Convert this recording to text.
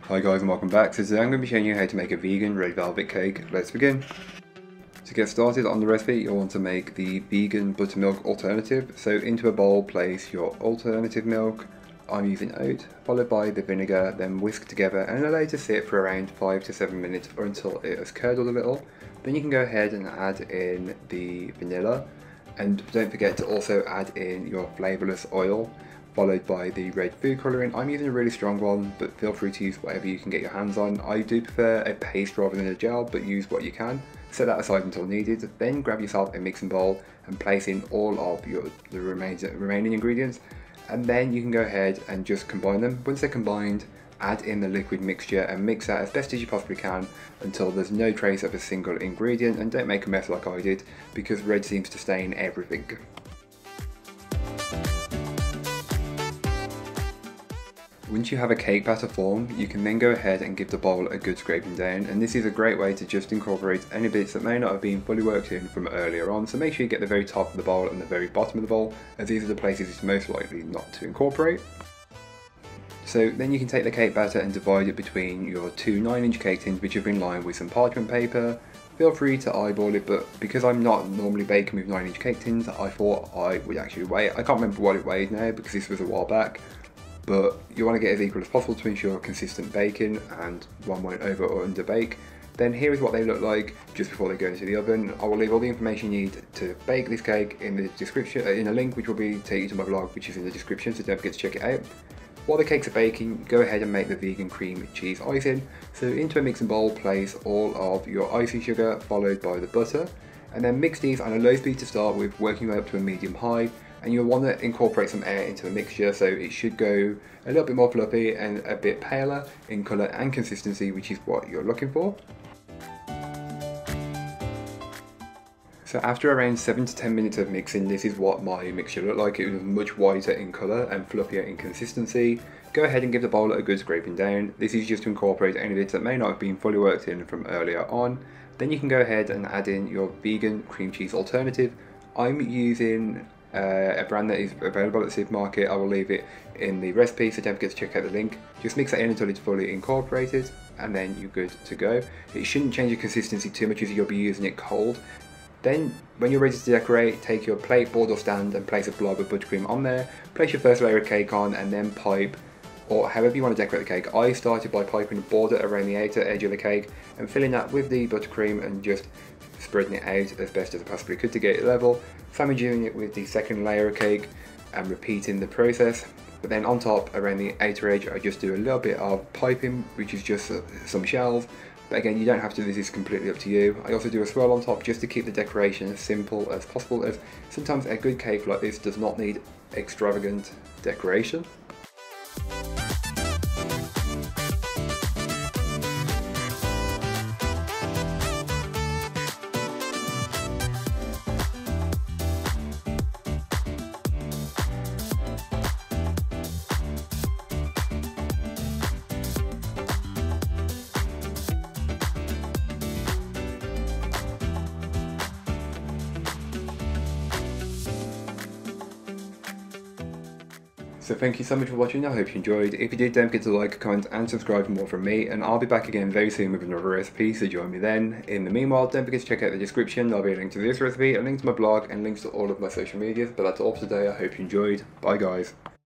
Hi guys and welcome back. So today I'm going to be showing you how to make a vegan red velvet cake. Let's begin. To get started on the recipe, you'll want to make the vegan buttermilk alternative. So into a bowl place your alternative milk, I'm using oat, followed by the vinegar, then whisk together and allow it to sit for around 5 to 7 minutes or until it has curdled a little. Then you can go ahead and add in the vanilla, and don't forget to also add in your flavourless oil, followed by the red food colouring. I'm using a really strong one, but feel free to use whatever you can get your hands on. I do prefer a paste rather than a gel, but use what you can. Set that aside until needed, then grab yourself a mixing bowl and place in all of the remaining ingredients, and then you can go ahead and just combine them. Once they're combined, add in the liquid mixture and mix that as best as you possibly can until there's no trace of a single ingredient, and don't make a mess like I did because red seems to stain everything. Once you have a cake batter formed, you can then go ahead and give the bowl a good scraping down, and this is a great way to just incorporate any bits that may not have been fully worked in from earlier on. So make sure you get the very top of the bowl and the very bottom of the bowl, as these are the places it's most likely not to incorporate. So then you can take the cake batter and divide it between your two 9-inch cake tins which have been lined with some parchment paper. Feel free to eyeball it, but because I'm not normally baking with 9-inch cake tins, I thought I would actually weigh it. I can't remember what it weighed now because this was a while back. But you want to get as equal as possible to ensure consistent baking and one won't over or under bake. Then here is what they look like just before they go into the oven. I will leave all the information you need to bake this cake in the description, in a link which will be take you to my blog, which is in the description, so don't forget to check it out. While the cakes are baking, go ahead and make the vegan cream cheese icing. So into a mixing bowl, place all of your icing sugar followed by the butter, and then mix these on a low speed to start with, working way up to a medium high. And you'll want to incorporate some air into the mixture, so it should go a little bit more fluffy and a bit paler in colour and consistency, which is what you're looking for. So after around 7 to 10 minutes of mixing, this is what my mixture looked like. It was much whiter in colour and fluffier in consistency. Go ahead and give the bowl a good scraping down. This is just to incorporate any bits that may not have been fully worked in from earlier on. Then you can go ahead and add in your vegan cream cheese alternative. I'm using a brand that is available at the supermarket. I will leave it in the recipe, so don't forget to check out the link. Just mix that in until it's fully incorporated and then you're good to go. It shouldn't change the consistency too much as you'll be using it cold. Then when you're ready to decorate, take your plate, board or stand and place a blob of buttercream on there. Place your first layer of cake on and then pipe, or however you want to decorate the cake. I started by piping a border around the outer edge of the cake and filling that with the buttercream and just spreading it out as best as I possibly could to get it level, sandwiching it with the second layer of cake and repeating the process. But then on top, around the outer edge, I just do a little bit of piping, which is just some shells. But again, you don't have to, this is completely up to you. I also do a swirl on top just to keep the decoration as simple as possible, as sometimes a good cake like this does not need extravagant decoration. So thank you so much for watching. I hope you enjoyed. If you did, don't forget to like, comment and subscribe for more from me, and I'll be back again very soon with another recipe, so join me then. In the meanwhile, don't forget to check out the description. There'll be a link to this recipe, a link to my blog and links to all of my social medias. But that's all for today. I hope you enjoyed. Bye guys.